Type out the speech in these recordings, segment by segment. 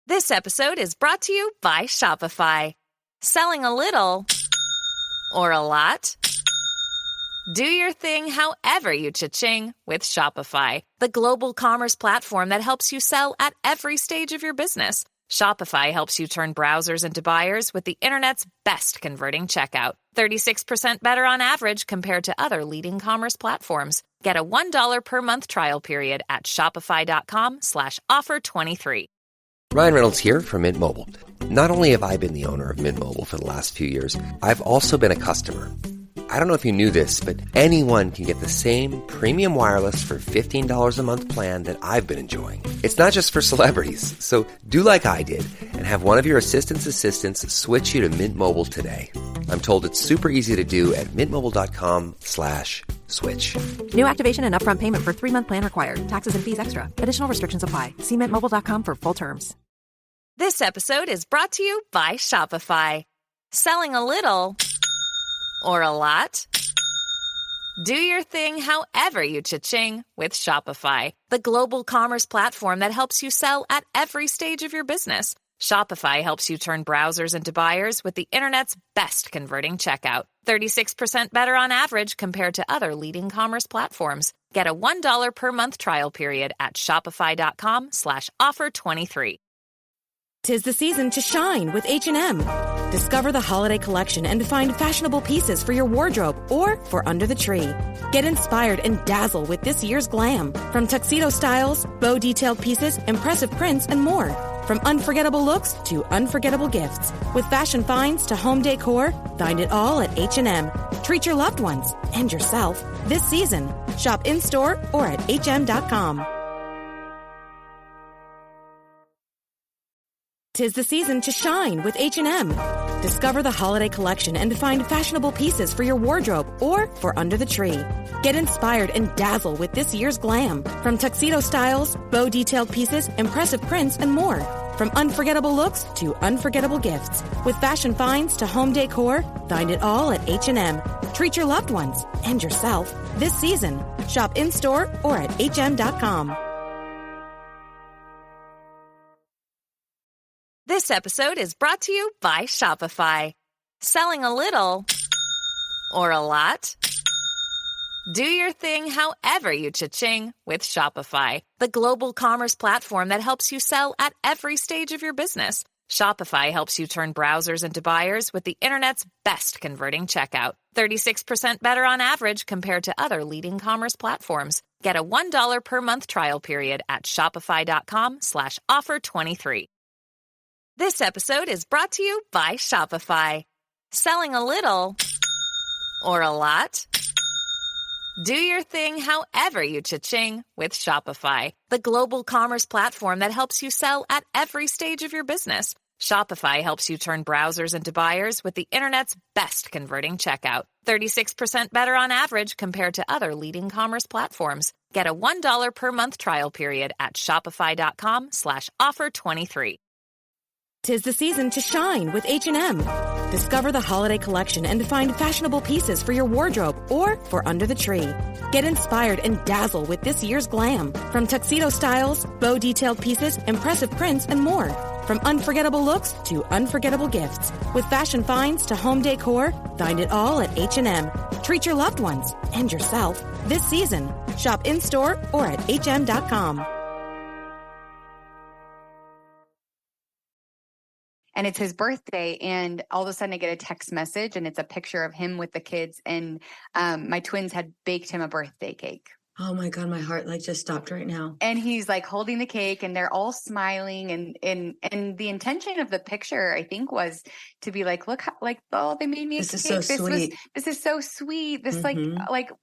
This episode is brought to you by Shopify. Selling a little or a lot? Do your thing however you cha-ching with Shopify, the global commerce platform that helps you sell at every stage of your business. Shopify helps you turn browsers into buyers with the internet's best converting checkout. 36% better on average compared to other leading commerce platforms. Get a $1 per month trial period at shopify.com/offer23. Ryan Reynolds here from Mint Mobile. Not only have I been the owner of Mint Mobile for the last few years, I've also been a customer. I don't know if you knew this, but anyone can get the same premium wireless for $15 a month plan that I've been enjoying. It's not just for celebrities. So do like I did and have one of your assistants switch you to Mint Mobile today. I'm told it's super easy to do at mintmobile.com/switch. New activation and upfront payment for 3-month plan required. Taxes and fees extra. Additional restrictions apply. See mintmobile.com for full terms. This episode is brought to you by Shopify. Selling a little or a lot? Do your thing however you cha-ching with Shopify, the global commerce platform that helps you sell at every stage of your business. Shopify helps you turn browsers into buyers with the internet's best converting checkout. 36% better on average compared to other leading commerce platforms. Get a $1 per month trial period at shopify.com/offer23. 'Tis the season to shine with H&M. Discover the holiday collection and find fashionable pieces for your wardrobe or for under the tree. Get inspired and dazzle with this year's glam. From tuxedo styles, bow detailed pieces, impressive prints, and more. From unforgettable looks to unforgettable gifts. With fashion finds to home decor, find it all at H&M. Treat your loved ones and yourself this season. Shop in-store or at hm.com. 'Tis the season to shine with H&M. Discover the holiday collection and find fashionable pieces for your wardrobe or for under the tree. Get inspired and dazzle with this year's glam. From tuxedo styles, bow detailed pieces, impressive prints, and more. From unforgettable looks to unforgettable gifts. With fashion finds to home decor, find it all at H&M. Treat your loved ones and yourself this season. Shop in-store or at hm.com. This episode is brought to you by Shopify. Selling a little or a lot? Do your thing however you cha-ching with Shopify, the global commerce platform that helps you sell at every stage of your business. Shopify helps you turn browsers into buyers with the internet's best converting checkout. 36% better on average compared to other leading commerce platforms. Get a $1 per month trial period at shopify.com/offer23. This episode is brought to you by Shopify. Selling a little or a lot? Do your thing however you cha-ching with Shopify, the global commerce platform that helps you sell at every stage of your business. Shopify helps you turn browsers into buyers with the internet's best converting checkout. 36% better on average compared to other leading commerce platforms. Get a $1 per month trial period at shopify.com/offer23. 'Tis the season to shine with H&M. Discover the holiday collection and find fashionable pieces for your wardrobe or for under the tree. Get inspired and dazzle with this year's glam. From tuxedo styles, bow detailed pieces, impressive prints, and more. From unforgettable looks to unforgettable gifts. With fashion finds to home decor, find it all at H&M. Treat your loved ones and yourself this season. Shop in-store or at hm.com. And it's his birthday, and all of a sudden I get a text message, and it's a picture of him with the kids, and my twins had baked him a birthday cake. Oh my God, my heart just stopped right now. And he's holding the cake, and they're all smiling, and the intention of the picture, I think, was to be look how, oh, they made me a cake. This is so sweet. This is so sweet. This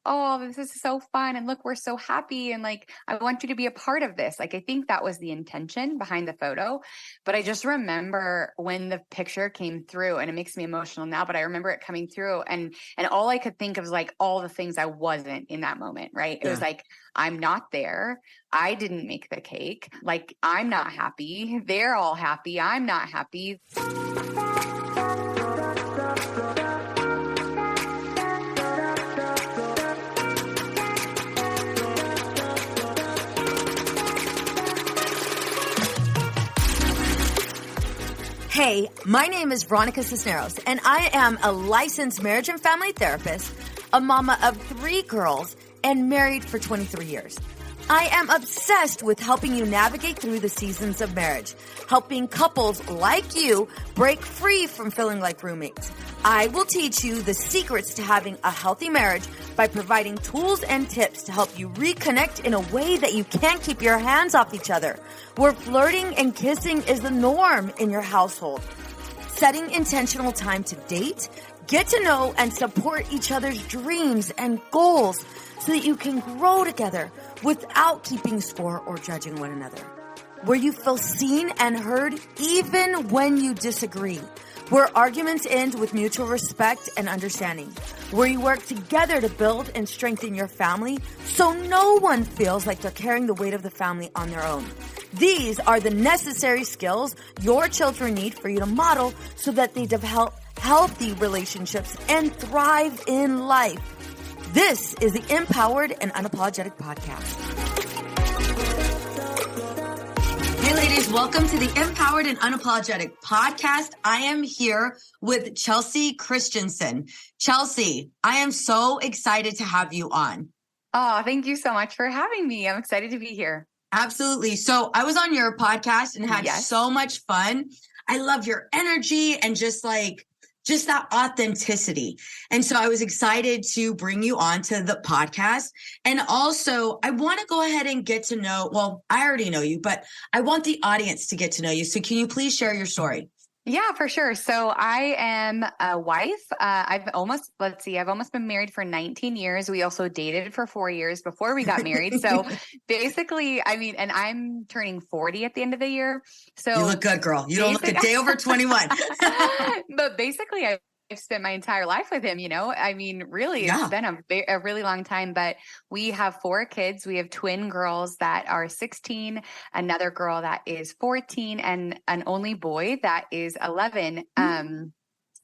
oh, this is so fun, and look, we're so happy, and I want you to be a part of this. I think that was the intention behind the photo. But I just remember when the picture came through, and it makes me emotional now, but I remember it coming through, and all I could think of was all the things I wasn't in that moment, right? It was I'm not there. I didn't make the cake. I'm not happy. They're all happy. I'm not happy. Hey, my name is Veronica Cisneros, and I am a licensed marriage and family therapist, a mama of 3 girls, and married for 23 years. I am obsessed with helping you navigate through the seasons of marriage, helping couples like you break free from feeling like roommates. I will teach you the secrets to having a healthy marriage by providing tools and tips to help you reconnect in a way that you can't keep your hands off each other, where flirting and kissing is the norm in your household. Setting intentional time to date, get to know and support each other's dreams and goals so that you can grow together without keeping score or judging one another. Where you feel seen and heard even when you disagree. Where arguments end with mutual respect and understanding. Where you work together to build and strengthen your family so no one feels like they're carrying the weight of the family on their own. These are the necessary skills your children need for you to model so that they develop healthy relationships and thrive in life. This is the Empowered and Unapologetic Podcast. Hey ladies, welcome to the Empowered and Unapologetic Podcast. I am here with Chelsea Christensen. Chelsea, I am so excited to have you on. Oh, thank you so much for having me. I'm excited to be here. Absolutely. So I was on your podcast and had so much fun. I love your energy and just that authenticity. And so I was excited to bring you on to the podcast. And also I want to go ahead and get to know, well, I already know you, but I want the audience to get to know you. So can you please share your story? Yeah, for sure. So I am a wife. I've almost been married for 19 years. We also dated for 4 years before we got married. So basically, and I'm turning 40 at the end of the year. So you look good, girl. You don't look a day over 21. But basically, I've spent my entire life with him, really, it's been a really long time, but we have 4 kids. We have twin girls that are 16, another girl that is 14, and an only boy that is 11.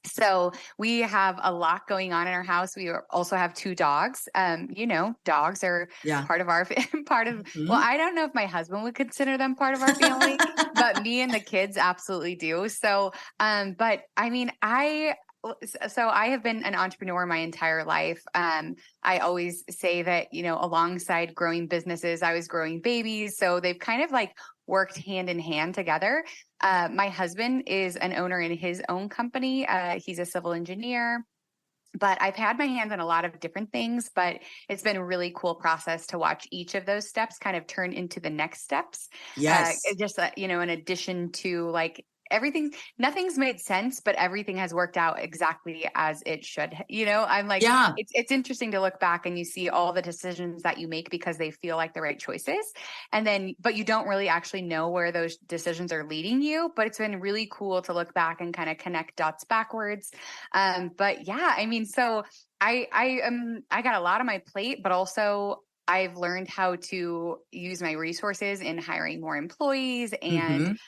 So we have a lot going on in our house. We also have 2 dogs. Dogs are part of our, well, I don't know if my husband would consider them part of our family, but me and the kids absolutely do. So, So I have been an entrepreneur my entire life. I always say that, alongside growing businesses, I was growing babies. So they've kind of worked hand in hand together. My husband is an owner in his own company. He's a civil engineer. But I've had my hands on a lot of different things, but it's been a really cool process to watch each of those steps kind of turn into the next steps. Yes. In addition to nothing's made sense, but everything has worked out exactly as it should. It's interesting to look back and you see all the decisions that you make because they feel like the right choices. But you don't really actually know where those decisions are leading you, but it's been really cool to look back and kind of connect dots backwards. So I got a lot on my plate, but also I've learned how to use my resources in hiring more employees and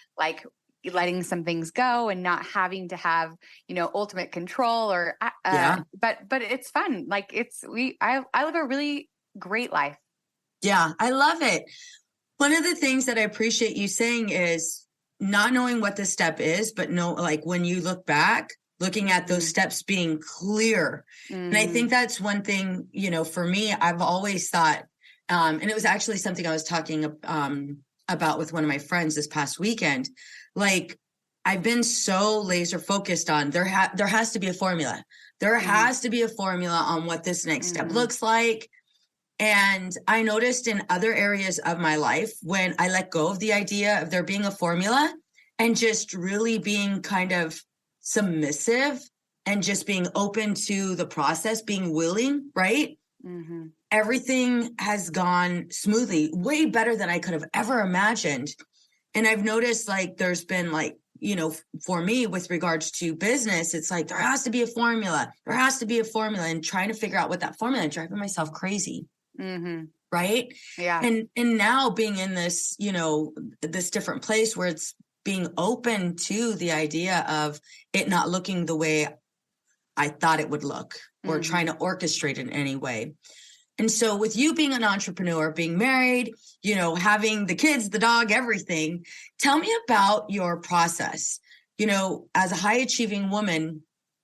letting some things go and not having to have, ultimate control but it's fun. I live a really great life. Yeah, I love it. One of the things that I appreciate you saying is not knowing what the step is, but when you look back, looking at those steps being clear. And I think that's one thing, for me, I've always thought, and it was actually something I was talking about with one of my friends this past weekend. I've been so laser focused on there has to be a formula. There has to be a formula on what this next step looks like. And I noticed in other areas of my life when I let go of the idea of there being a formula and just really being kind of submissive and just being open to the process, being willing, right? Mm-hmm. Everything has gone smoothly, way better than I could have ever imagined. And I've noticed there's been for me with regards to business, it's there has to be a formula. There has to be a formula, and trying to figure out what that formula, and driving myself crazy. Mm-hmm. Right. Yeah. And now being in this, this different place where it's being open to the idea of it not looking the way I thought it would look or trying to orchestrate in any way. And so with you being an entrepreneur, being married, having the kids, the dog, everything, tell me about your process. you know, as a high achieving woman,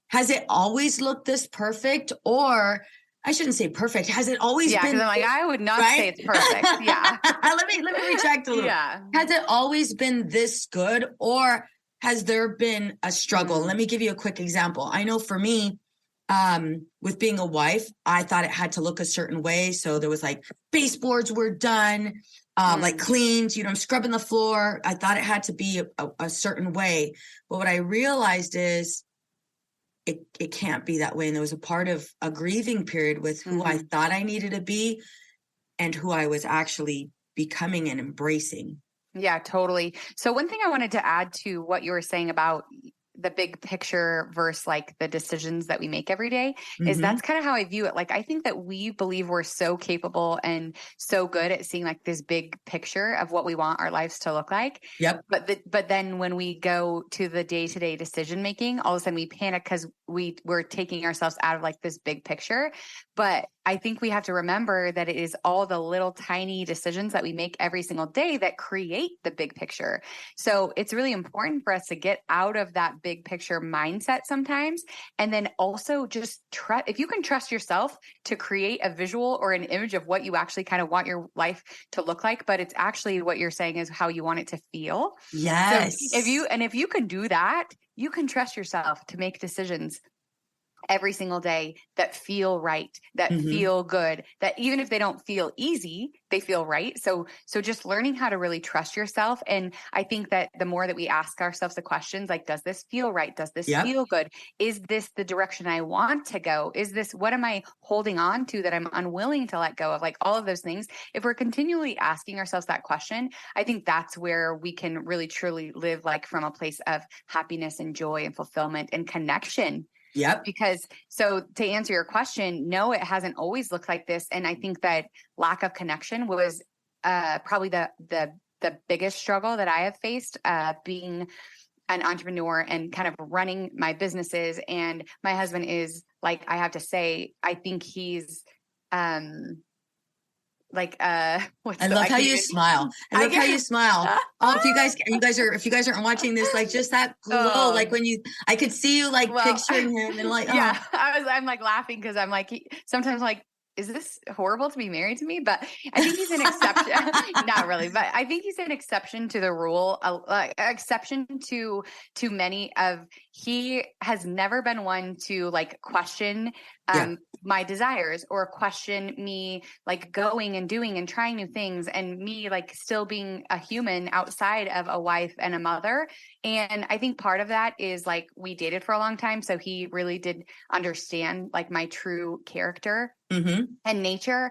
has it always looked this perfect? Or I shouldn't say perfect. Has it always Yeah, been? because I'm like, I would not Right? say it's perfect. Yeah. let me retract a little. Yeah. Has it always been this good, or has there been a struggle? Let me give you a quick example. I know for me, with being a wife, I thought it had to look a certain way. So there was like baseboards were done, like cleaned, you know, I'm scrubbing the floor. I thought it had to be a certain way. But what I realized is it can't be that way. And there was a part of a grieving period with who I thought I needed to be and who I was actually becoming and embracing. Yeah, totally. So one thing I wanted to add to what you were saying about the big picture versus like the decisions that we make every day is that's kind of how I view it. Like, I think that we believe we're so capable and so good at seeing like this big picture of what we want our lives to look like. Yep. But then when we go to the day-to-day decision making, all of a sudden we panic because we're taking ourselves out of like this big picture. But I think we have to remember that it is all the little tiny decisions that we make every single day that create the big picture. So it's really important for us to get out of that big picture mindset sometimes. And then also just if you can trust yourself to create a visual or an image of what you actually kind of want your life to look like, but it's actually what you're saying is how you want it to feel. Yes. So if you can do that, you can trust yourself to make decisions every single day that feel right, that feel good, that even if they don't feel easy, they feel right. So just learning how to really trust yourself. And I think that the more that we ask ourselves the questions, like, does this feel right? Does this feel good? Is this the direction I want to go? Is this, what am I holding on to that I'm unwilling to let go of? Like all of those things. If we're continually asking ourselves that question, I think that's where we can really truly live like from a place of happiness and joy and fulfillment and connection. Yep. Because so to answer your question, no, it hasn't always looked like this. And I think that lack of connection was probably the biggest struggle that I have faced being an entrepreneur and kind of running my businesses. And my husband is like, I have to say, I think he's I love how you smile. I love how you smile. Oh, if you guys aren't watching this, like just that glow, like when I could see you like picturing him and like, yeah, I'm like laughing because I'm like, sometimes like, is this horrible to be married to me? But I think he's an exception. Not really, but I think he's an exception to the rule, exception to many of, he has never been one to like question my desires or question me like going and doing and trying new things and me like still being a human outside of a wife and a mother. And I think part of that is like we dated for a long time. So he really did understand like my true character and nature.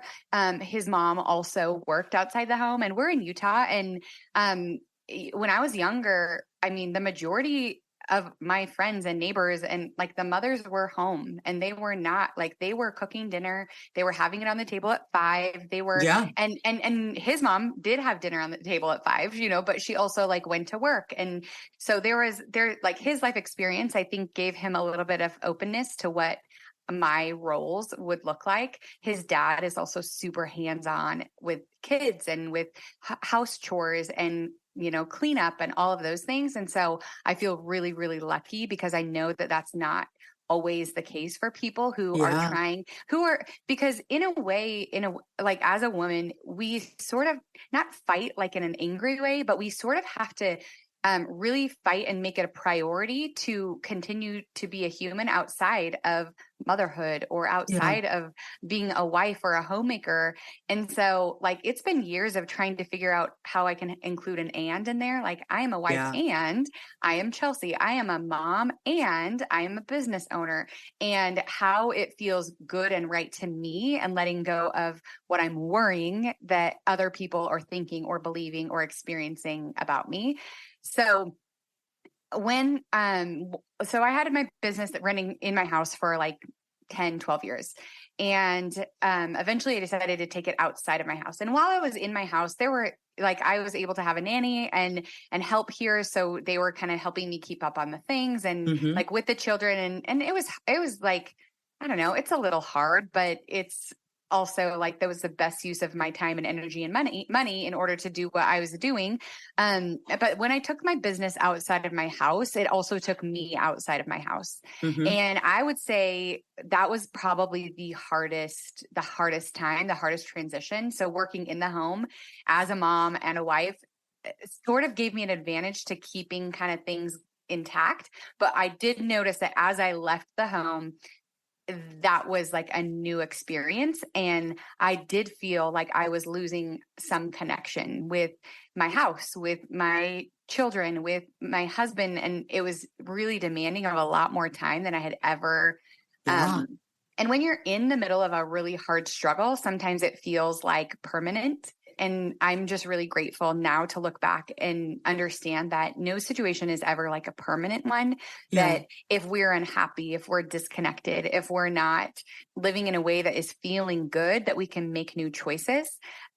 His mom also worked outside the home and we're in Utah. And when I was younger, I mean, the majority of my friends and neighbors and like the mothers were home and they were not like, they were cooking dinner. They were having it on the table at 5. They were, and his mom did have dinner on the table at 5, you know, but she also like went to work. And so there like his life experience, I think gave him a little bit of openness to what my roles would look like. His dad is also super hands-on with kids and with house chores and, you know, cleanup and all of those things. And so I feel really, really lucky because I know that that's not always the case for people who are trying, because in a way, like as a woman, we sort of not fight like in an angry way, but we sort of have to really fight and make it a priority to continue to be a human outside of motherhood or outside of being a wife or a homemaker. And so like, it's been years of trying to figure out how I can include an and in there. Like I am a wife and I am Chelsea. I am a mom and I am a business owner, and how it feels good and right to me and letting go of what I'm worrying that other people are thinking or believing or experiencing about me. So when, so I had my business running in my house for like 10, 12 years. And eventually I decided to take it outside of my house. And while I was in my house, there were like, I was able to have a nanny and help here. So they were kind of helping me keep up on the things and like with the children. And it was like, I don't know, it's a little hard, but it's also like that was the best use of my time and energy and money in order to do what I was doing. But when I took my business outside of my house, it also took me outside of my house. Mm-hmm. And I would say that was probably the hardest time, the hardest transition. So working in the home as a mom and a wife sort of gave me an advantage to keeping kind of things intact. But I did notice that as I left the home, that was like a new experience. And I did feel like I was losing some connection with my house, with my children, with my husband. And it was really demanding of a lot more time than I had ever. Yeah. And when you're in the middle of a really hard struggle, sometimes it feels like permanent. And I'm just really grateful now to look back and understand that no situation is ever like a permanent one. Yeah. That if we're unhappy, if we're disconnected, if we're not living in a way that is feeling good, that we can make new choices.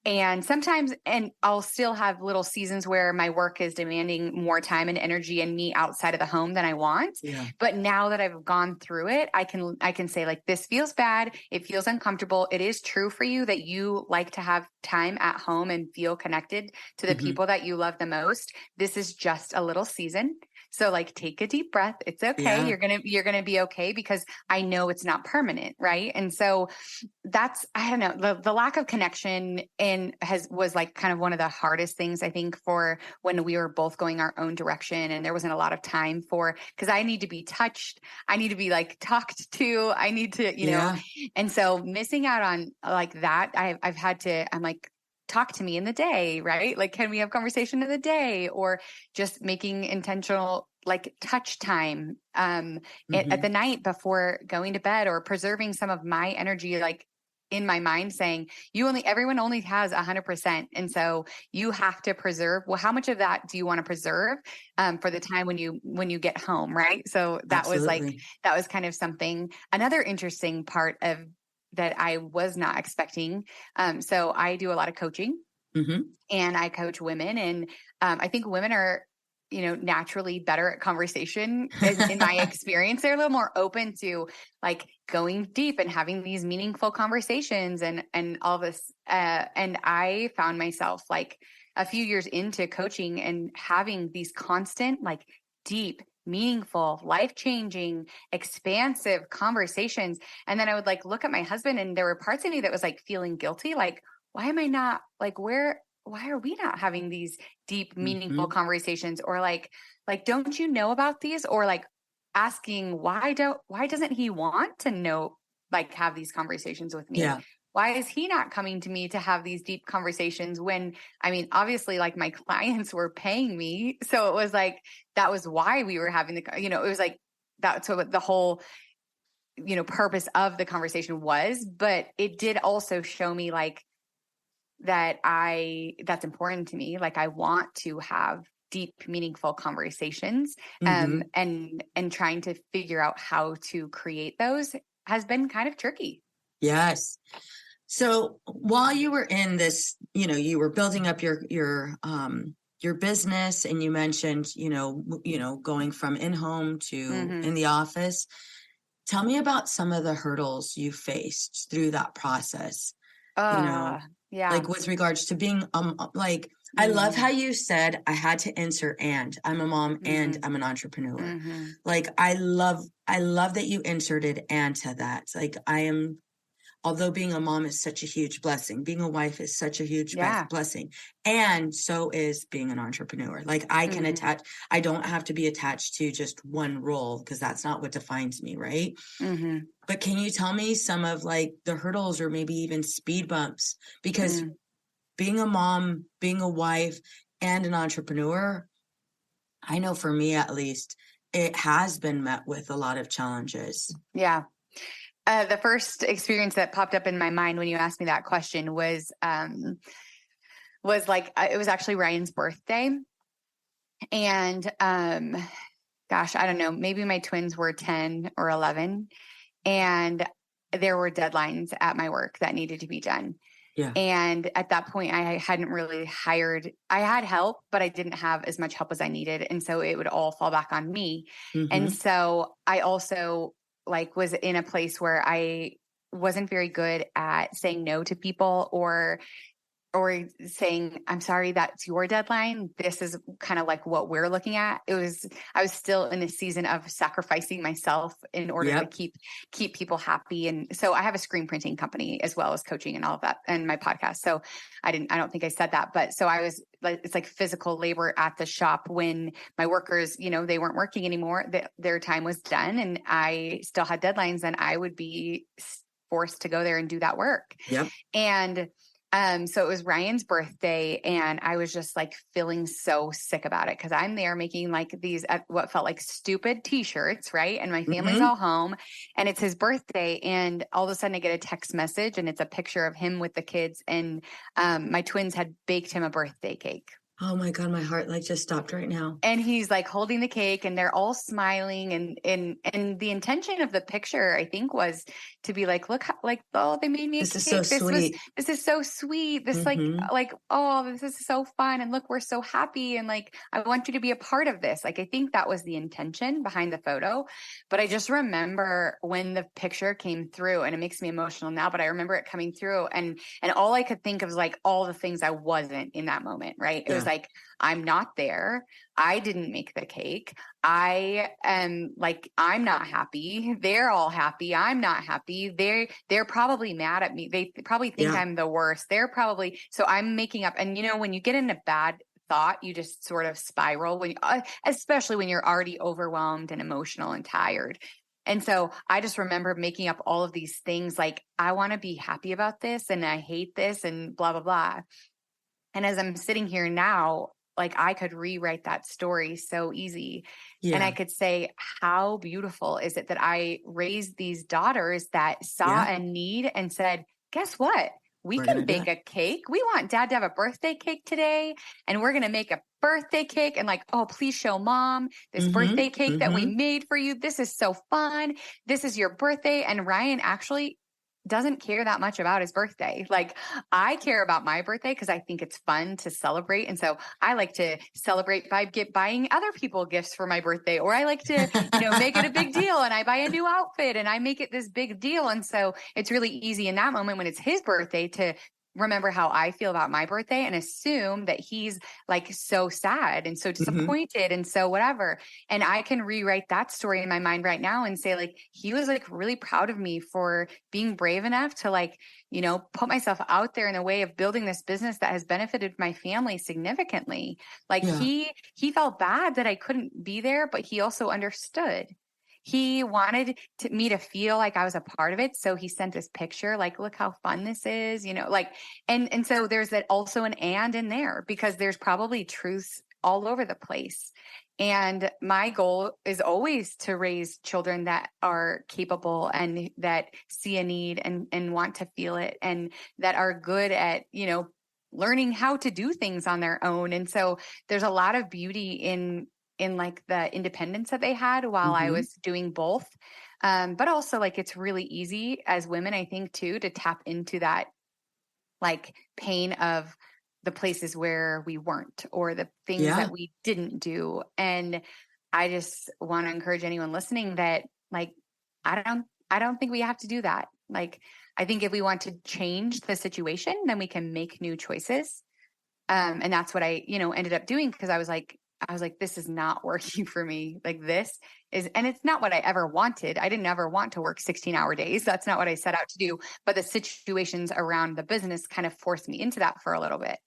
And sometimes, and I'll still have little seasons where my work is demanding more time and energy and me outside of the home than I want. Yeah. But now that I've gone through it, I can say like, this feels bad. It feels uncomfortable. It is true for you that you like to have time at home and feel connected to the Mm-hmm. people that you love the most. This is just a little season. So like take a deep breath. It's okay. Yeah. You're going to be okay because I know it's not permanent. Right. And so that's, I don't know, the lack of connection was like kind of one of the hardest things I think for when we were both going our own direction and there wasn't a lot of time because I need to be touched. I need to be like talked to. I need to, you know, and so missing out on like that, I've had to, I'm like, talk to me in the day, right? Like, can we have conversation in the day or just making intentional like touch time at the night before going to bed or preserving some of my energy, like in my mind saying everyone only has 100%. And so you have to preserve. Well, how much of that do you want to preserve for the time when you get home? Right. So that was kind of something, another interesting part of that I was not expecting. So I do a lot of coaching and I coach women and I think women are, you know, naturally better at conversation in my experience. They're a little more open to like going deep and having these meaningful conversations and all this. And I found myself like a few years into coaching and having these constant, like deep, meaningful, life-changing, expansive conversations. And then I would like look at my husband and there were parts of me that was like feeling guilty. Like, why am I not like, why are we not having these deep, meaningful conversations? Or like, don't you know about these? Or like asking, why doesn't he want to know, like have these conversations with me? Yeah. Why is he not coming to me to have these deep conversations when, I mean, obviously like my clients were paying me. So it was like, that was why we were having it was like that's what the whole, purpose of the conversation was, but it did also show me like that's important to me. Like I want to have deep, meaningful conversations and trying to figure out how to create those has been kind of tricky. Yes. So while you were in this, you were building up your business and you mentioned, going from in-home to in the office. Tell me about some of the hurdles you faced through that process. Yeah. Like with regards to being, I love how you said I had to insert and I'm a mom and I'm an entrepreneur. Like, I love that you inserted and to that. Like although being a mom is such a huge blessing, being a wife is such a huge blessing. And so is being an entrepreneur. Like I can I don't have to be attached to just one role because that's not what defines me. Right. But can you tell me some of like the hurdles or maybe even speed bumps? Because being a mom, being a wife and an entrepreneur, I know for me, at least, it has been met with a lot of challenges. Yeah. The first experience that popped up in my mind when you asked me that question was like, it was actually Ryan's birthday. And, gosh, I don't know, maybe my twins were 10 or 11 and there were deadlines at my work that needed to be done. Yeah. And at that point I hadn't really I had help, but I didn't have as much help as I needed. And so it would all fall back on me. And so I also like was in a place where I wasn't very good at saying no to people or saying, I'm sorry, that's your deadline. This is kind of like what we're looking at. I was still in a season of sacrificing myself in order to keep people happy. And so I have a screen printing company as well as coaching and all of that and my podcast. So I don't think I said that, but so I was like, it's like physical labor at the shop when my workers, they weren't working anymore. Their time was done and I still had deadlines and I would be forced to go there and do that work. Yep. And so it was Ryan's birthday and I was just like feeling so sick about it because I'm there making like these what felt like stupid t-shirts, right? And my family's all home and it's his birthday and all of a sudden I get a text message and it's a picture of him with the kids and my twins had baked him a birthday cake. Oh my God, my heart like just stopped right now. And he's like holding the cake and they're all smiling and the intention of the picture, I think, was to be like, look, like, oh, they made me a This is cake. so sweet. This is so sweet. This like, oh, this is so fun. And look, we're so happy. And like, I want you to be a part of this. Like, I think that was the intention behind the photo. But I just remember when the picture came through and it makes me emotional now, but I remember it coming through and all I could think of was like all the things I wasn't in that moment, right? It was like, I'm not there. I didn't make the cake. I am like, I'm not happy. They're all happy. I'm not happy. They're probably mad at me. They probably think I'm the worst. So I'm making up. And when you get in a bad thought, you just sort of spiral especially when you're already overwhelmed and emotional and tired. And so I just remember making up all of these things like, I want to be happy about this and I hate this and blah, blah, blah. And as I'm sitting here now, like I could rewrite that story so easy. Yeah. And I could say, how beautiful is it that I raised these daughters that saw a need and said, guess what? We're can bake a cake. We want dad to have a birthday cake today. And we're going to make a birthday cake. And like, oh, please show mom this birthday cake that we made for you. This is so fun. This is your birthday. And Ryan actually doesn't care that much about his birthday. Like I care about my birthday because I think it's fun to celebrate. And so I like to celebrate by buying other people gifts for my birthday, or I like to, make it a big deal and I buy a new outfit and I make it this big deal. And so it's really easy in that moment when it's his birthday to remember how I feel about my birthday and assume that he's like so sad and so disappointed and so whatever. And I can rewrite that story in my mind right now and say like, he was like really proud of me for being brave enough to like, put myself out there in a way of building this business that has benefited my family significantly. Like he felt bad that I couldn't be there, but he also understood. He wanted me to feel like I was a part of it. So he sent this picture, like, look how fun this is, and so there's that also an and in there because there's probably truths all over the place. And my goal is always to raise children that are capable and that see a need and want to feel it and that are good at, learning how to do things on their own. And so there's a lot of beauty in like the independence that they had while I was doing both. But also like, it's really easy as women, I think too, to tap into that like pain of the places where we weren't or the things that we didn't do. And I just want to encourage anyone listening that like, I don't think we have to do that. Like, I think if we want to change the situation, then we can make new choices. And that's what I, ended up doing because I was like, this is not working for me. Like this is, and it's not what I ever wanted. I didn't ever want to work 16-hour days. That's not what I set out to do. But the situations around the business kind of forced me into that for a little bit.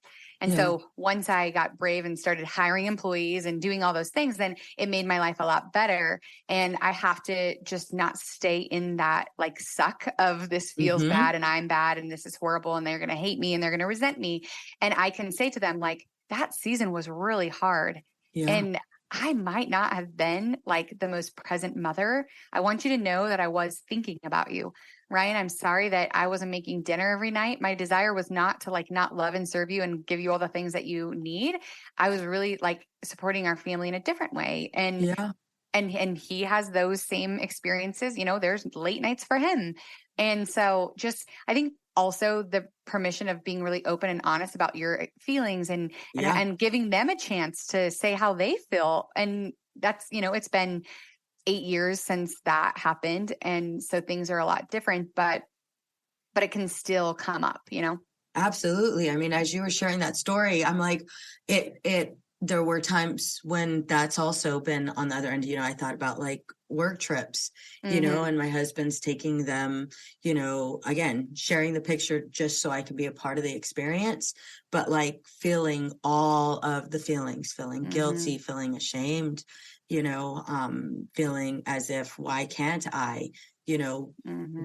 And so once I got brave and started hiring employees and doing all those things, then it made my life a lot better. And I have to just not stay in that like suck of this feels bad and I'm bad and this is horrible and they're going to hate me and they're going to resent me. And I can say to them like, that season was really hard. Yeah. And I might not have been like the most present mother. I want you to know that I was thinking about you. Ryan, I'm sorry that I wasn't making dinner every night. My desire was not to like not love and serve you and give you all the things that you need. I was really like supporting our family in a different way. And and he has those same experiences. There's late nights for him. And so just I think also the permission of being really open and honest about your feelings and giving them a chance to say how they feel. And that's, it's been 8 years since that happened. And so things are a lot different, but but it can still come up, you know? Absolutely. I mean, as you were sharing that story, I'm like, there were times when that's also been on the other end. You know, I thought about like work trips, you know, and my husband's taking them, you know, again, sharing the picture just so I can be a part of the experience, but like feeling all of the feelings, feeling guilty, feeling ashamed, you know, feeling as if, why can't I, you know,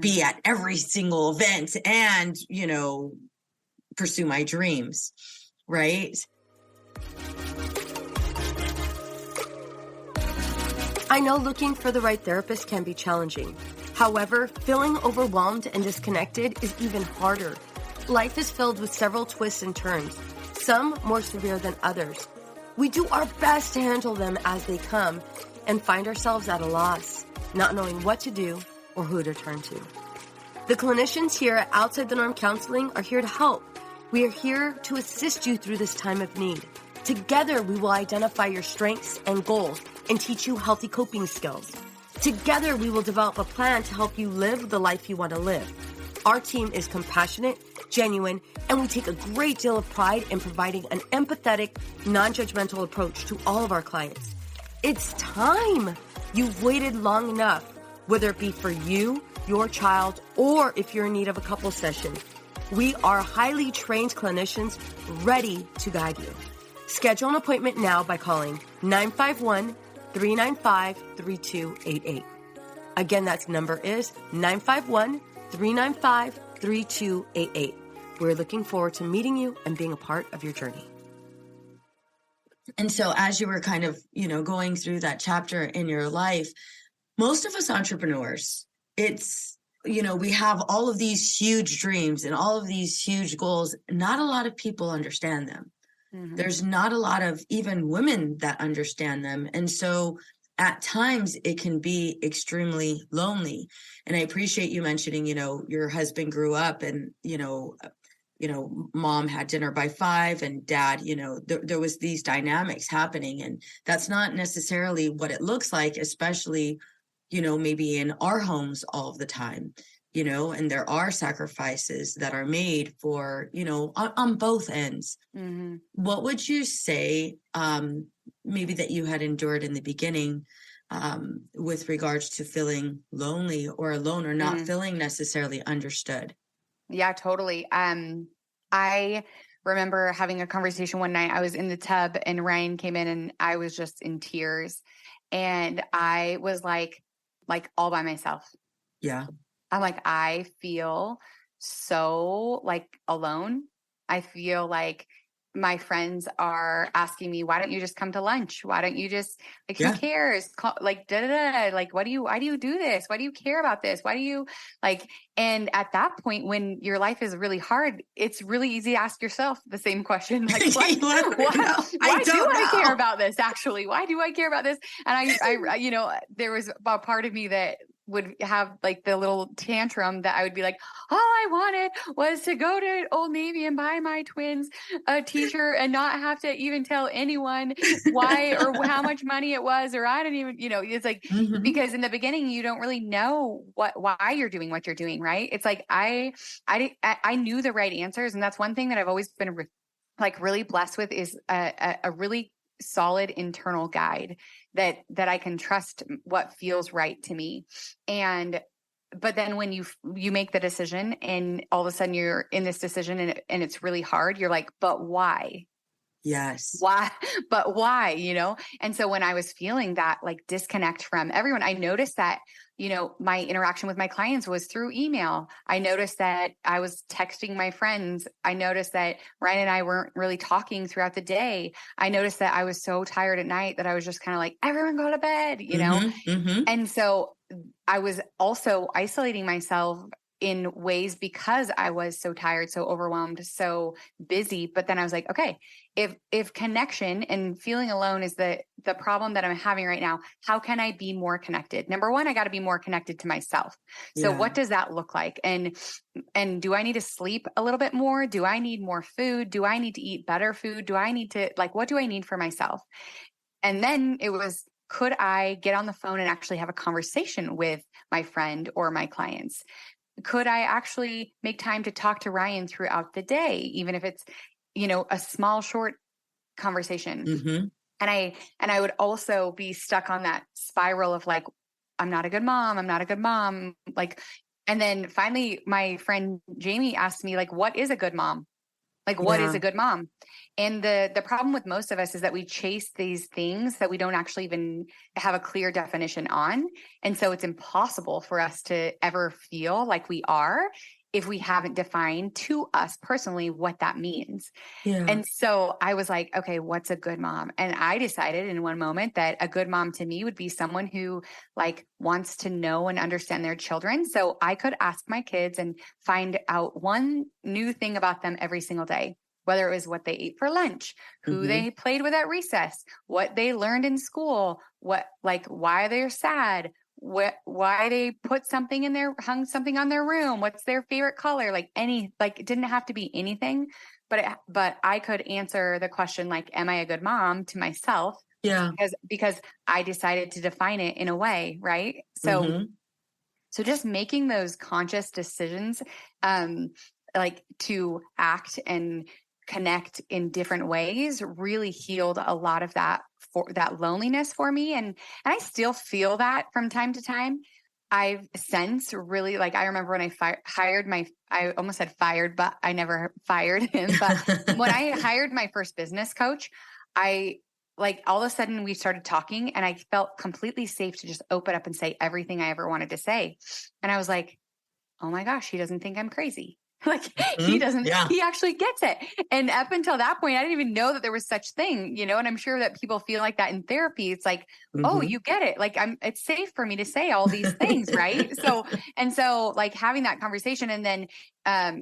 be at every single event and, you know, pursue my dreams, right? I know looking for the right therapist can be challenging. However, feeling overwhelmed and disconnected is even harder. Life is filled with several twists and turns, some more severe than others. We do our best to handle them as they come and find ourselves at a loss, not knowing what to do or who to turn to. The clinicians here at Outside the Norm Counseling are here to help. We are here to assist you through this time of need. Together, we will identify your strengths and goals and teach you healthy coping skills. Together, we will develop a plan to help you live the life you want to live. Our team is compassionate, genuine, and we take a great deal of pride in providing an empathetic, non-judgmental approach to all of our clients. It's time. You've waited long enough, whether it be for you, your child, or if you're in need of a couple session. We are highly trained clinicians ready to guide you. Schedule an appointment now by calling 951-395-3288. Again, that number is 951-395-3288. We're looking forward to meeting you and being a part of your journey. And so as you were kind of, you know, going through that chapter in your life, most of us entrepreneurs, it's, you know, we have all of these huge dreams and all of these huge goals. Not a lot of people understand them. There's not a lot of even women that understand them. And so at times it can be extremely lonely. And I appreciate you mentioning, you know, your husband grew up and, you know, mom had dinner by 5 and dad, you know, there was these dynamics happening. And that's not necessarily what it looks like, especially, you know, maybe in our homes all of the time, you know, and there are sacrifices that are made for, you know, on both ends. What would you say, maybe that you had endured in the beginning, with regards to feeling lonely or alone or not feeling necessarily understood? Yeah, totally. I remember having a conversation one night. I was in the tub and Ryan came in and I was just in tears and I was like all by myself. Yeah. I'm like, I feel so like alone. I feel like my friends are asking me, why don't you just come to lunch? Why don't you just who cares? Like, like, why do you do this? Why do you care about this? Why do you and at that point, when your life is really hard, it's really easy to ask yourself the same question. Like, why do I care about this? Actually, why do I care about this? And I you know, there was a part of me that would have like the little tantrum that I would be like, all I wanted was to go to Old Navy and buy my twins a t-shirt and not have to even tell anyone why or how much money it was, or I didn't even, you know, it's like, because in the beginning, you don't really know why you're doing what you're doing. Right. It's like, I knew the right answers. And that's one thing that I've always been really blessed with is a really solid internal guide that I can trust what feels right to me. But then when you make the decision and all of a sudden you're in this decision and it's really hard, you're like, but why? Yes. Why? But why, you know? And so when I was feeling that like disconnect from everyone, I noticed that, you know, my interaction with my clients was through email. I noticed that I was texting my friends. I noticed that Ryan and I weren't really talking throughout the day. I noticed that I was so tired at night that I was just kind of like, everyone go to bed, you know? And so I was also isolating myself in ways because I was so tired, so overwhelmed, so busy. But then I was like, okay, if connection and feeling alone is the problem that I'm having right now, how can I be more connected? Number one, I got to be more connected to myself. So what does that look like? And do I need to sleep a little bit more? Do I need more food? Do I need to eat better food? Do I need to what do I need for myself? And then it was, could I get on the phone and actually have a conversation with my friend or my clients? could I actually make time to talk to Ryan throughout the day, even if it's, a small, short conversation? Mm-hmm. And I would also be stuck on that spiral of like, I'm not a good mom. I'm not a good mom. Like, and then finally my friend Jamie asked me, like, what is a good mom? Like, what is a good mom? And the problem with most of us is that we chase these things that we don't actually even have a clear definition on. And so it's impossible for us to ever feel like we are if we haven't defined to us personally what that means. Yeah. And so I was like, okay, what's a good mom? And I decided in one moment that a good mom to me would be someone who like wants to know and understand their children. So I could ask my kids and find out one new thing about them every single day, whether it was what they ate for lunch, who they played with at recess, what they learned in school, why they're sad, why they put something in their, hung something on their room, what's their favorite color, it didn't have to be anything. But I could answer the question, like, am I a good mom, to myself? Yeah. Because I decided to define it in a way. Right. So, so just making those conscious decisions, like to act and connect in different ways really healed a lot of that, for that loneliness for me. And I still feel that from time to time. I've since really, like, I remember when I almost said fired, but I never fired him. But when I hired my first business coach, all of a sudden we started talking and I felt completely safe to just open up and say everything I ever wanted to say. And I was like, oh my gosh, he doesn't think I'm crazy. He doesn't, he actually gets it. And up until that point, I didn't even know that there was such thing, and I'm sure that people feel like that in therapy. It's like, oh, you get it. Like it's safe for me to say all these things. Right. So like having that conversation and then,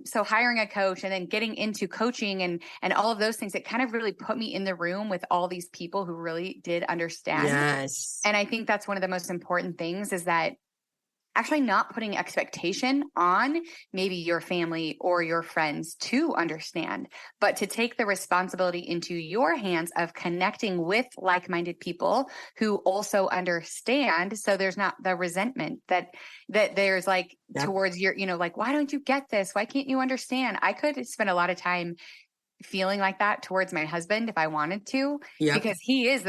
so hiring a coach and then getting into coaching and all of those things, it kind of really put me in the room with all these people who really did understand. Yes. And I think that's one of the most important things is that actually not putting expectation on maybe your family or your friends to understand, but to take the responsibility into your hands of connecting with like-minded people who also understand. So there's not the resentment that there's like towards your, like, why don't you get this? Why can't you understand? I could spend a lot of time feeling like that towards my husband if I wanted to, because he is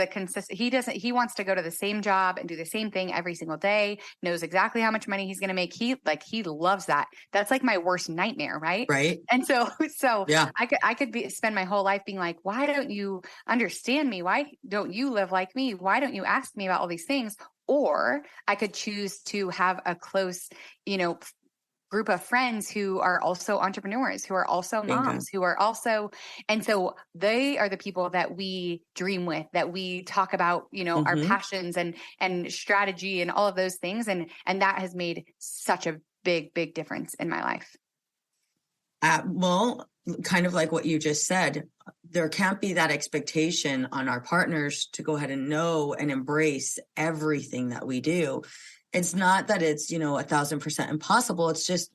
he wants to go to the same job and do the same thing every single day, knows exactly how much money he's going to make. He loves that. That's like my worst nightmare. Right. And so I could spend my whole life being like, why don't you understand me? Why don't you live like me? Why don't you ask me about all these things? Or I could choose to have a close, group of friends who are also entrepreneurs, who are also moms, who are also, and so they are the people that we dream with, that we talk about, our passions and strategy and all of those things. And that has made such a big, big difference in my life. Well, kind of like what you just said, there can't be that expectation on our partners to go ahead and know and embrace everything that we do. It's not that it's, 1,000% impossible. It's just,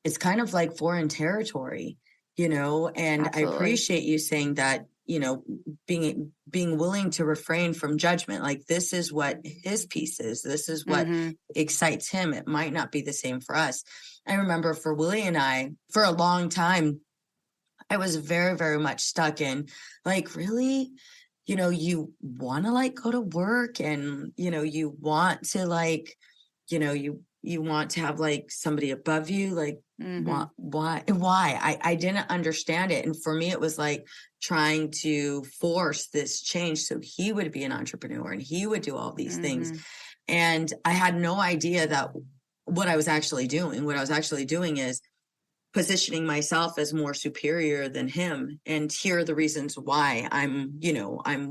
it's kind of like foreign territory, and absolutely. I appreciate you saying that, being willing to refrain from judgment. Like, this is what his piece is. This is what excites him. It might not be the same for us. I remember for Willie and I, for a long time, I was very, very much stuck in like, really, you want to like go to work and, you want to like, you want to have like somebody above you, like why? I didn't understand it. And for me, it was like trying to force this change so he would be an entrepreneur and he would do all these things. And I had no idea that what I was actually doing is positioning myself as more superior than him. And here are the reasons why I'm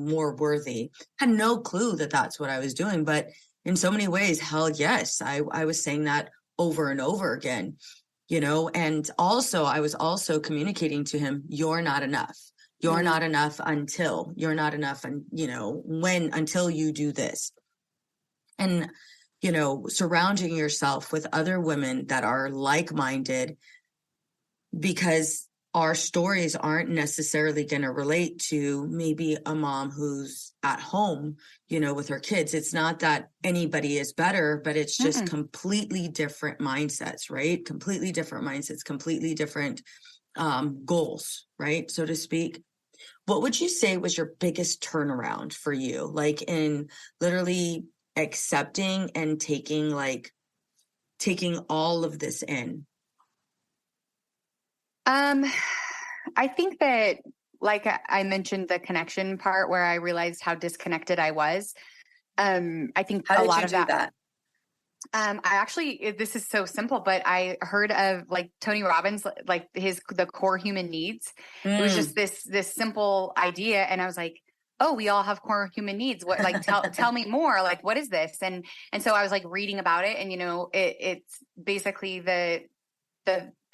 more worthy. Had no clue that that's what I was doing. But in so many ways, hell yes, I was saying that over and over again, and also I was also communicating to him, you're not enough. You're not enough until you're not enough. And, until you do this. And, surrounding yourself with other women that are like-minded, because our stories aren't necessarily going to relate to maybe a mom who's at home, with her kids. It's not that anybody is better, but it's just completely different mindsets, right? Completely different mindsets, completely different goals, right? So to speak. What would you say was your biggest turnaround for you? Like in literally accepting and taking all of this in? I think that, like I mentioned, the connection part where I realized how disconnected I was. I think How a did lot you of do that? I actually, this is so simple, but I heard of like Tony Robbins, like the core human needs. It was just this simple idea. And I was like, oh, we all have core human needs. What, like, tell me more, like, what is this? And so I was like reading about it, and, it's basically the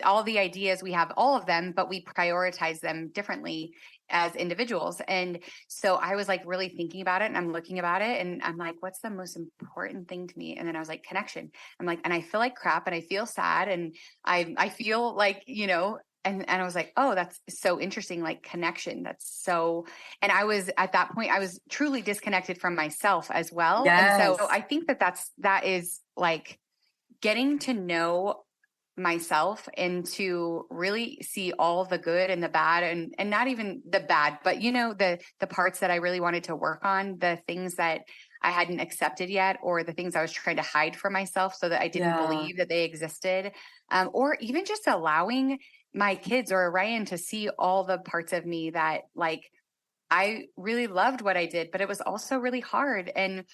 all the ideas, we have all of them, but we prioritize them differently as individuals. And so I was like really thinking about it, and I'm looking about it, and I'm like, what's the most important thing to me? And then I was like, connection. I'm like, and I feel like crap, and I feel sad, and I feel like, and I was like, oh, that's so interesting. Like connection. That's so, and I was at that point, I was truly disconnected from myself as well. Yes. And so I think that is like getting to know myself and to really see all the good and the bad, and not even the bad, but the parts that I really wanted to work on, the things that I hadn't accepted yet, or the things I was trying to hide from myself so that I didn't believe that they existed, or even just allowing my kids or Ryan to see all the parts of me that, like, I really loved what I did, but it was also really hard. And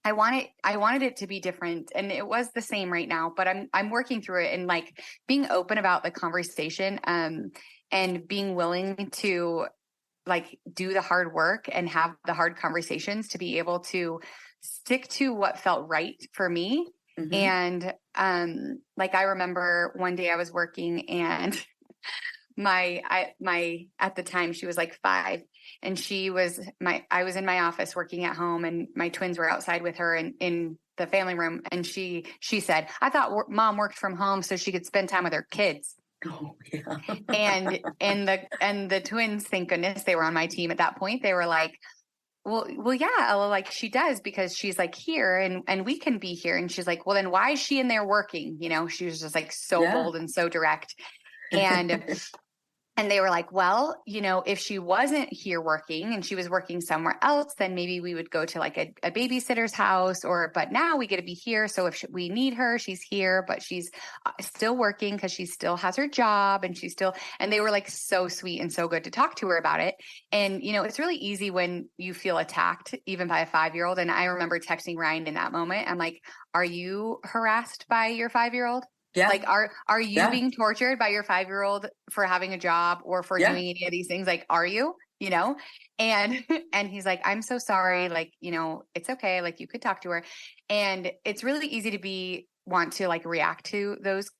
I wanted it to be different, and it was the same right now, but I'm working through it, and like being open about the conversation, and being willing to like do the hard work and have the hard conversations to be able to stick to what felt right for me. And like I remember one day I was working, and my at the time she was like 5, and I was in my office working at home, and my twins were outside with her in the family room. And she said, I thought mom worked from home so she could spend time with her kids. Oh, yeah. and the twins, thank goodness they were on my team at that point. They were like, well, yeah, Ella, like she does, because she's like here, and we can be here. And she's like, well, then why is she in there working? She was just like so bold and so direct. And they were like, well, if she wasn't here working and she was working somewhere else, then maybe we would go to like a babysitter's house, but now we get to be here. So if we need her, she's here, but she's still working because she still has her job, and and they were like so sweet and so good to talk to her about it. And, it's really easy when you feel attacked, even by a 5-year-old. And I remember texting Ryan in that moment. I'm like, are you harassed by your 5-year-old? Yeah. Like, are you being tortured by your 5-year-old for having a job or for doing any of these things? Like, are you, and he's like, I'm so sorry. Like, it's okay. Like, you could talk to her. And it's really easy to want to like react to those,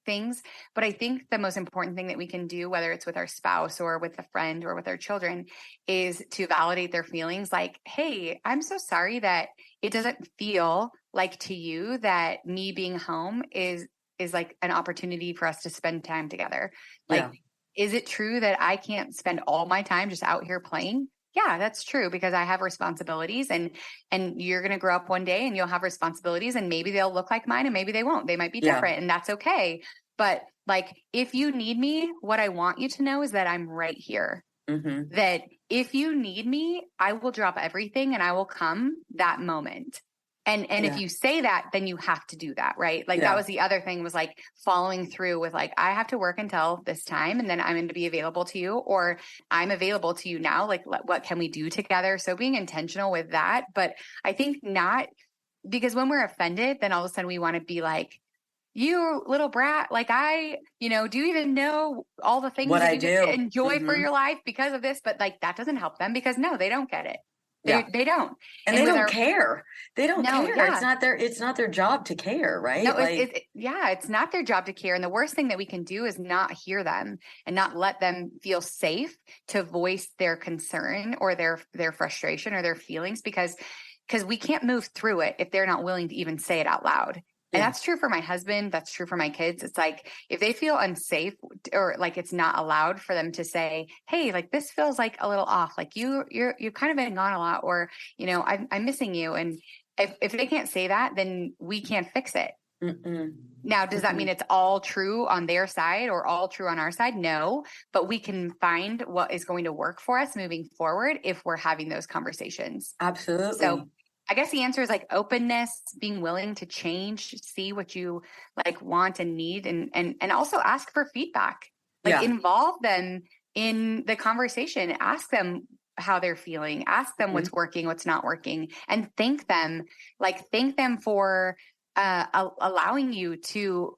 things. But I think the most important thing that we can do, whether it's with our spouse or with a friend or with our children, is to validate their feelings. Like, hey, I'm so sorry that it doesn't feel like to you that me being home is like an opportunity for us to spend time together. Like, is it true that I can't spend all my time just out here playing? Yeah, that's true, because I have responsibilities, and you're going to grow up one day and you'll have responsibilities, and maybe they'll look like mine and maybe they won't. They might be different, and that's okay. But like, if you need me, what I want you to know is that I'm right here. That if you need me, I will drop everything and I will come that moment. And if you say that, then you have to do that, right? Like that was the other thing, was like following through with like, I have to work until this time, and then I'm going to be available to you, or I'm available to you now. Like, what can we do together? So being intentional with that. But I think not, because when we're offended, then all of a sudden we want to be like, you little brat, like do you even know all the things that you enjoy for your life because of this? But like, that doesn't help them, because no, they don't get it. They don't. And they don't care. They don't care. Yeah. It's not their job to care, right? No, it's not their job to care. And the worst thing that we can do is not hear them and not let them feel safe to voice their concern or their frustration or their feelings, because we can't move through it if they're not willing to even say it out loud. And that's true for my husband. That's true for my kids. It's like, if they feel unsafe or like it's not allowed for them to say, hey, like this feels like a little off. Like you've kind of been gone a lot, or, I'm missing you. And if they can't say that, then we can't fix it. Now, does that mean it's all true on their side or all true on our side? No, but we can find what is going to work for us moving forward if we're having those conversations. Absolutely. So I guess the answer is like openness, being willing to change, see what you like want and need, and also ask for feedback. Like involve them in the conversation, ask them how they're feeling, ask them what's working, what's not working, and thank them for allowing you to,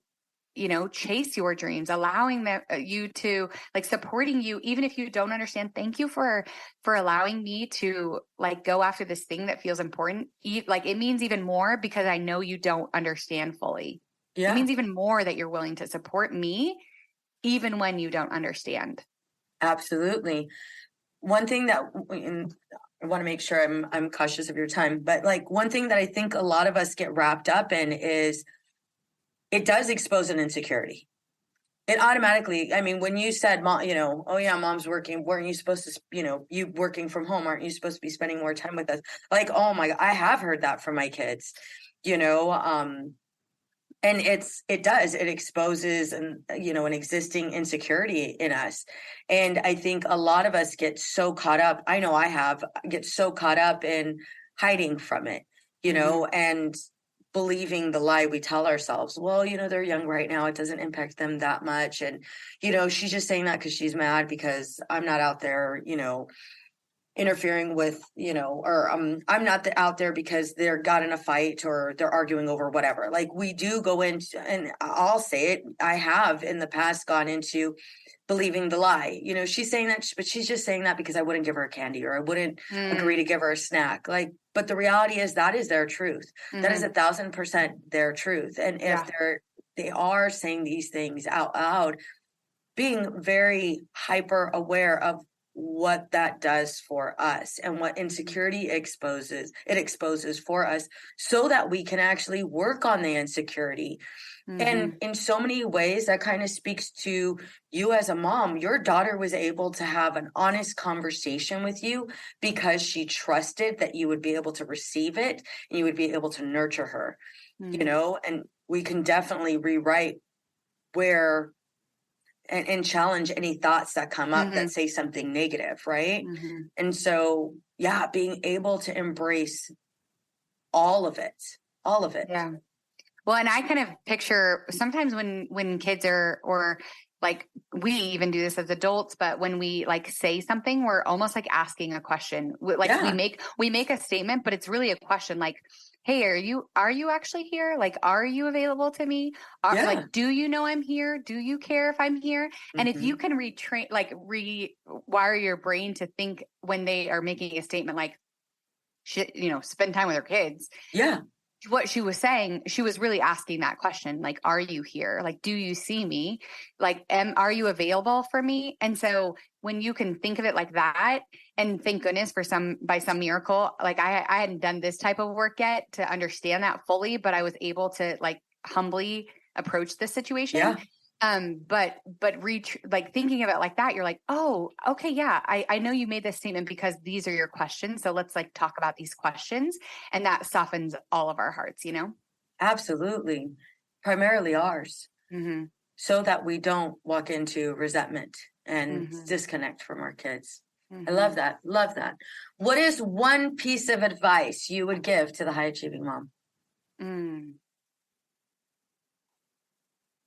chase your dreams, allowing you to like supporting you, even if you don't understand. Thank you for allowing me to like go after this thing that feels important. Like it means even more because I know you don't understand fully. It means even more that you're willing to support me, even when you don't understand. Absolutely. One thing that I want to make sure I'm cautious of your time, but like one thing that I think a lot of us get wrapped up in is it does expose an insecurity. It automatically, I mean, when you said, Mom, oh yeah, Mom's working, weren't you supposed to, you working from home, aren't you supposed to be spending more time with us? Like, oh my God, I have heard that from my kids, and it exposes an existing insecurity in us. And I think a lot of us get so caught up. I know get so caught up in hiding from it, and believing the lie we tell ourselves. Well, they're young right now. It doesn't impact them that much. And, she's just saying that because she's mad because I'm not out there, interfering with, or I'm not out there because they're got in a fight or they're arguing over whatever. Like we do go into, and I'll say it, I have in the past gone into believing the lie. She's saying that, but she's just saying that because I wouldn't give her a candy or I wouldn't agree to give her a snack. Like, but the reality is that is their truth. That is 1,000% their truth. And if they are saying these things out loud, being very hyper aware of what that does for us and what insecurity exposes for us so that we can actually work on the insecurity. And in so many ways, that kind of speaks to you as a mom. Your daughter was able to have an honest conversation with you because she trusted that you would be able to receive it and you would be able to nurture her, and we can definitely rewrite where and challenge any thoughts that come up that say something negative, right? And so, being able to embrace all of it. Yeah. Well, and I kind of picture sometimes when kids are, or like we even do this as adults, but when we like say something, we're almost like asking a question. Like we make a statement, but it's really a question. Like, hey, are you actually here? Like, are you available to me? Like, do you know I'm here? Do you care if I'm here? And if you can rewire your brain to think when they are making a statement, like, spend time with their kids. Yeah. What she was saying, she was really asking that question, like, are you here? Like, do you see me? Like, are you available for me? And so when you can think of it like that, and thank goodness by some miracle, like I hadn't done this type of work yet to understand that fully, but I was able to like humbly approach this situation. Yeah. But like thinking of it like that, you're like, oh, okay. Yeah. I know you made this statement because these are your questions. So let's like talk about these questions, and that softens all of our hearts, Absolutely. Primarily ours. So that we don't walk into resentment and disconnect from our kids. I love that. Love that. What is one piece of advice you would give to the high achieving mom?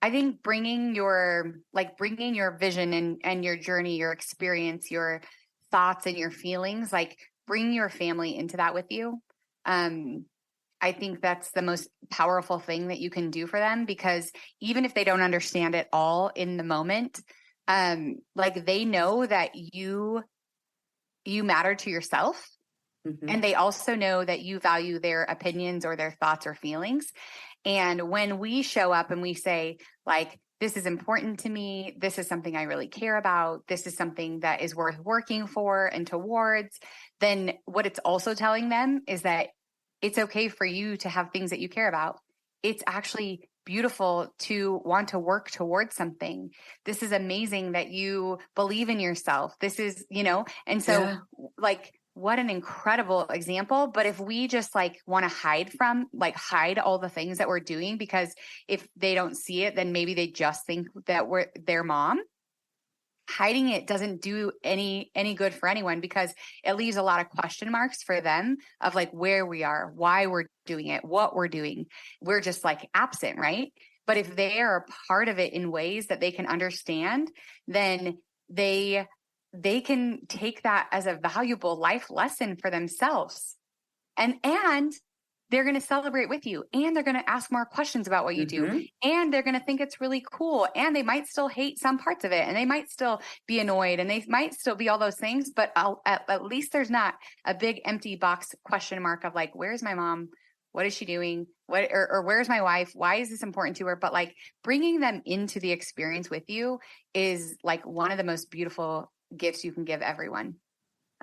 I think bringing your vision and your journey, your experience, your thoughts and your feelings, like bring your family into that with you. I think that's the most powerful thing that you can do for them, because even if they don't understand it all in the moment, like they know that you matter to yourself. And they also know that you value their opinions or their thoughts or feelings. And when we show up and we say, like, this is important to me, this is something I really care about, this is something that is worth working for and towards, then what it's also telling them is that it's okay for you to have things that you care about. it's actually beautiful to want to work towards something. This is amazing that you believe in yourself. This is, and so like, what an incredible example. But if we just like want to hide all the things that we're doing, because if they don't see it, then maybe they just think that we're their mom. Hiding it doesn't do any good for anyone, because it leaves a lot of question marks for them of like where we are, why we're doing it, what we're doing. We're just like absent, right? But if they are a part of it in ways that they can understand, then they can take that as a valuable life lesson for themselves. And they're going to celebrate with you, and they're going to ask more questions about what you do, and they're going to think it's really cool, and they might still hate some parts of it, and they might still be annoyed, and they might still be all those things, but at least there's not a big empty box question mark of like, where's my mom? What is she doing? Or where's my wife? Why is this important to her? But like bringing them into the experience with you is like one of the most beautiful gifts you can give everyone.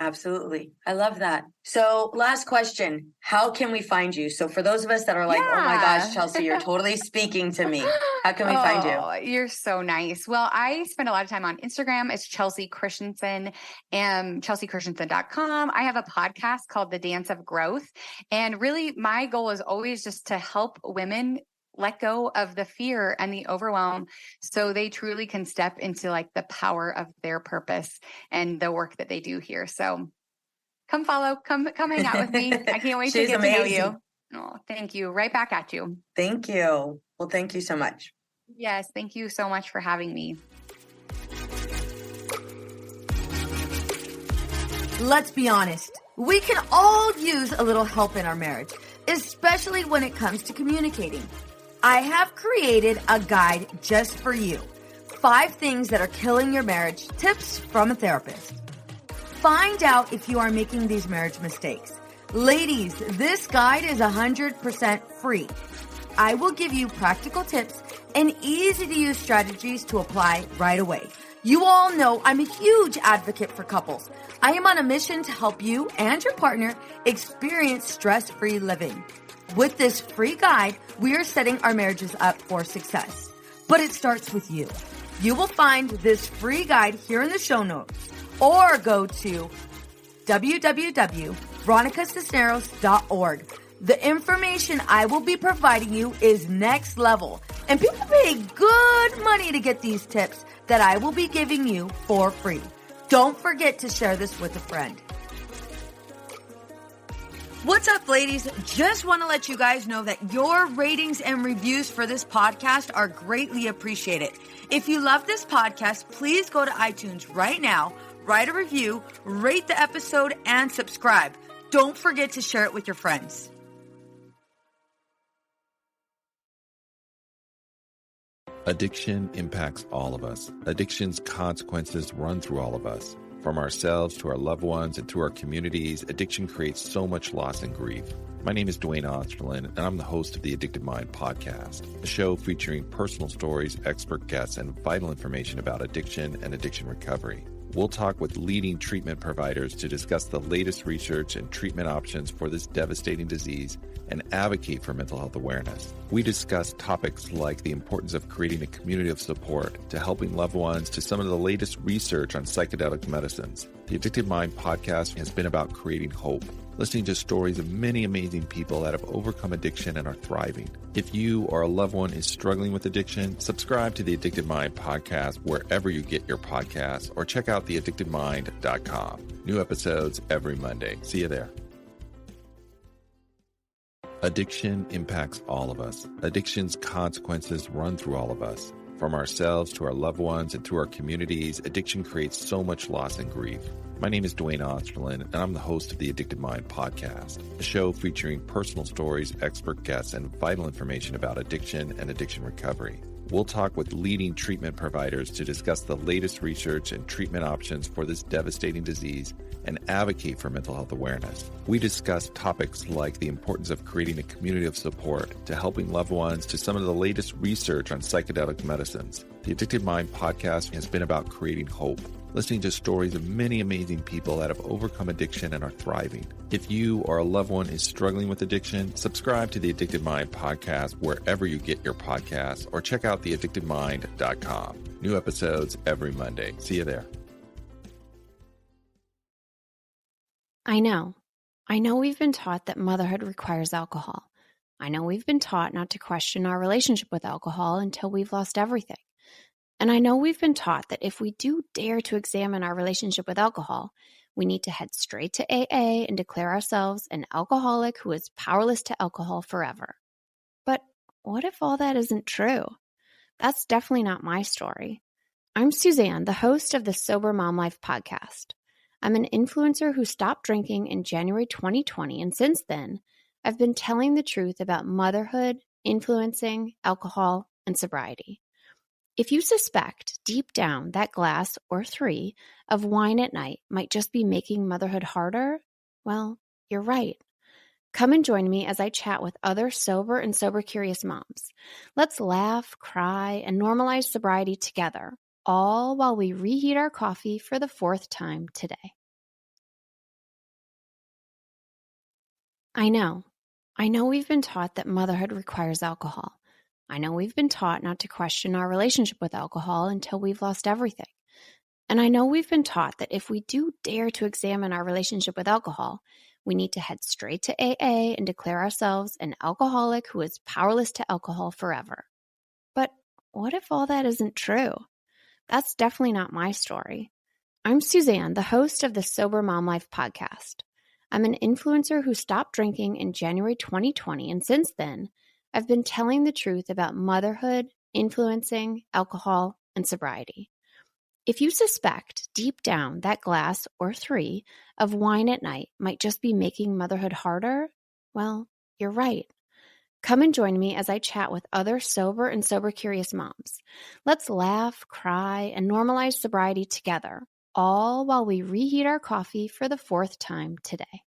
Absolutely. I love that. So last question, how can we find you? So for those of us that are like, oh my gosh, Chelsea, you're totally speaking to me. How can we find you? You're so nice. Well, I spend a lot of time on Instagram. It's Chelsea Christensen and chelseachristensen.com. I have a podcast called The Dance of Growth. And really my goal is always just to help women let go of the fear and the overwhelm so they truly can step into like the power of their purpose and the work that they do here. So come follow, come hang out with me. I can't wait to get to know you. Oh, thank you. Right back at you. Thank you. Well, thank you so much. Yes. Thank you so much for having me. Let's be honest. We can all use a little help in our marriage, especially when it comes to communicating. I have created a guide just for you. 5 things that are killing your marriage, tips from a therapist. Find out if you are making these marriage mistakes. Ladies, this guide is 100% free. I will give you practical tips and easy to use strategies to apply right away. You all know I'm a huge advocate for couples. I am on a mission to help you and your partner experience stress-free living. With this free guide, we are setting our marriages up for success. But it starts with you. You will find this free guide here in the show notes, or go to www.veronicacisneros.org. The information I will be providing you is next level, and people pay good money to get these tips that I will be giving you for free. Don't forget to share this with a friend. What's up, ladies? Just want to let you guys know that your ratings and reviews for this podcast are greatly appreciated. If you love this podcast, please go to iTunes right now, write a review, rate the episode, and subscribe. Don't forget to share it with your friends. Addiction impacts all of us. Addiction's consequences run through all of us. From ourselves to our loved ones and to our communities, addiction creates so much loss and grief. My name is Dwayne Osterlin, and I'm the host of the Addicted Mind podcast, a show featuring personal stories, expert guests, and vital information about addiction and addiction recovery. We'll talk with leading treatment providers to discuss the latest research and treatment options for this devastating disease and advocate for mental health awareness. We discuss topics like the importance of creating a community of support, to helping loved ones, to some of the latest research on psychedelic medicines. The Addicted Mind podcast has been about creating hope, listening to stories of many amazing people that have overcome addiction and are thriving. If you or a loved one is struggling with addiction, subscribe to the Addicted Mind podcast wherever you get your podcasts, or check out theaddictedmind.com. New episodes every Monday. See you there. Addiction impacts all of us. Addiction's consequences run through all of us. From ourselves to our loved ones and to our communities, addiction creates so much loss and grief. My name is Dwayne Osterlin, and I'm the host of the Addicted Mind podcast, a show featuring personal stories, expert guests, and vital information about addiction and addiction recovery. We'll talk with leading treatment providers to discuss the latest research and treatment options for this devastating disease and advocate for mental health awareness. We discuss topics like the importance of creating a community of support, to helping loved ones, to some of the latest research on psychedelic medicines. The Addicted Mind podcast has been about creating hope, listening to stories of many amazing people that have overcome addiction and are thriving. If you or a loved one is struggling with addiction, subscribe to the Addicted Mind podcast wherever you get your podcasts, or check out theaddictedmind.com. New episodes every Monday. See you there. I know we've been taught that motherhood requires alcohol. I know we've been taught not to question our relationship with alcohol until we've lost everything. And I know we've been taught that if we do dare to examine our relationship with alcohol, we need to head straight to AA and declare ourselves an alcoholic who is powerless to alcohol forever. But what if all that isn't true? That's definitely not my story. I'm Suzanne, the host of the Sober Mom Life podcast. I'm an influencer who stopped drinking in January 2020, and since then, I've been telling the truth about motherhood, influencing, alcohol, and sobriety. If you suspect deep down that glass or 3 of wine at night might just be making motherhood harder, well, you're right. Come and join me as I chat with other sober and sober-curious moms. Let's laugh, cry, and normalize sobriety together, all while we reheat our coffee for the 4th time today. I know we've been taught that motherhood requires alcohol. I know we've been taught not to question our relationship with alcohol until we've lost everything. And I know we've been taught that if we do dare to examine our relationship with alcohol, we need to head straight to AA and declare ourselves an alcoholic who is powerless to alcohol forever. But what if all that isn't true? That's definitely not my story. I'm Suzanne, the host of the Sober Mom Life podcast. I'm an influencer who stopped drinking in January 2020, and since then, I've been telling the truth about motherhood, influencing, alcohol, and sobriety. If you suspect deep down that glass or 3 of wine at night might just be making motherhood harder, well, you're right. Come and join me as I chat with other sober and sober-curious moms. Let's laugh, cry, and normalize sobriety together, all while we reheat our coffee for the 4th time today.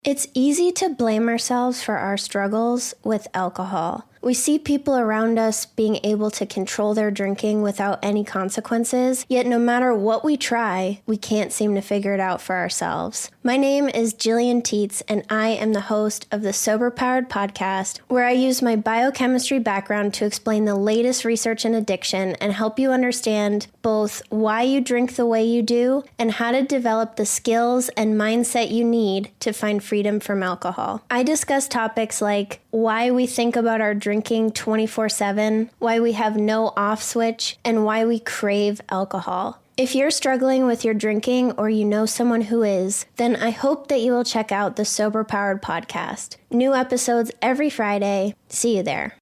It's easy to blame ourselves for our struggles with alcohol. We see people around us being able to control their drinking without any consequences, yet no matter what we try, we can't seem to figure it out for ourselves. My name is Jillian Teets, and I am the host of the Sober Powered podcast, where I use my biochemistry background to explain the latest research in addiction and help you understand both why you drink the way you do and how to develop the skills and mindset you need to find freedom from alcohol. I discuss topics like why we think about our drinking 24/7, why we have no off switch, and why we crave alcohol. If you're struggling with your drinking or you know someone who is, then I hope that you will check out the Sober Powered podcast. New episodes every Friday. See you there.